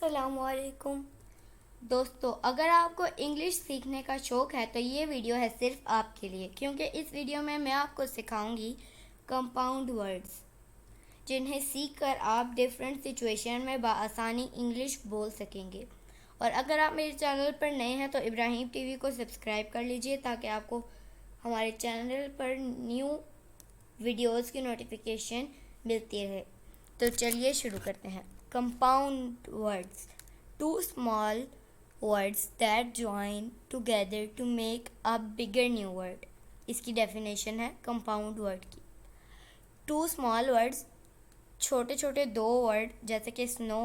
अस्सलामुअलैकुम दोस्तों, अगर आपको इंग्लिश सीखने का शौक़ है तो ये वीडियो है सिर्फ आपके लिए, क्योंकि इस वीडियो में मैं आपको सिखाऊंगी कंपाउंड वर्ड्स जिन्हें सीखकर आप डिफरेंट सिचुएशन में बआसानी इंग्लिश बोल सकेंगे। और अगर आप मेरे चैनल पर नए हैं तो इब्राहिम टीवी को सब्सक्राइब कर लीजिए ताकि आपको हमारे चैनल पर न्यू वीडियोज़ की नोटिफिकेशन मिलती रहे। तो चलिए शुरू करते हैं। Compound words, two small words that join together to make a bigger new word. इसकी डेफिनेशन है कंपाउंड वर्ड की। टू स्मॉल वर्ड्स, छोटे छोटे दो वर्ड जैसे कि स्नो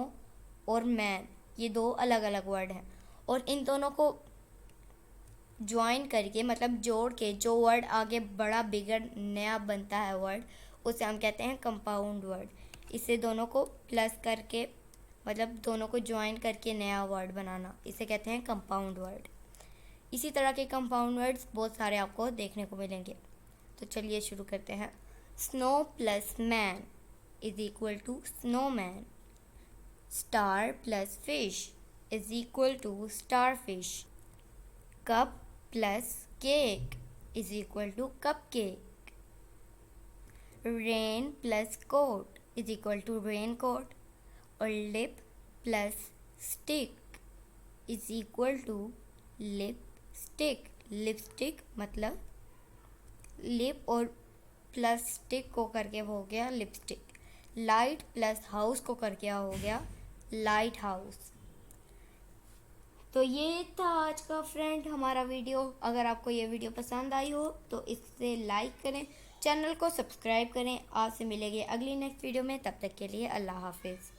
और मैन, ये दो अलग अलग वर्ड हैं और इन दोनों को ज्वाइन करके मतलब जोड़ के जो वर्ड आगे बड़ा बिगर नया बनता है वर्ड, उसे हम कहते हैं कंपाउंड वर्ड। इसे दोनों को प्लस करके मतलब दोनों को ज्वाइन करके नया वर्ड बनाना, इसे कहते हैं कंपाउंड वर्ड। इसी तरह के कंपाउंड वर्ड्स बहुत सारे आपको देखने को मिलेंगे। तो चलिए शुरू करते हैं। Snow plus man is equal to snowman. Star plus fish is equal to starfish. Cup plus cake is equal to cupcake. Rain plus coat is equal to raincoat. और lip plus stick is equal to lipstick. Lipstick मतलब lip और plus stick को करके वो हो गया lipstick. Light plus house को करके हो गया लाइट हाउस। तो ये था आज का फ्रेंड हमारा वीडियो। अगर आपको ये वीडियो पसंद आई हो तो इसे लाइक करें, चैनल को सब्सक्राइब करें। आज से मिलेंगे अगली नेक्स्ट वीडियो में, तब तक के लिए अल्लाह हाफिज़।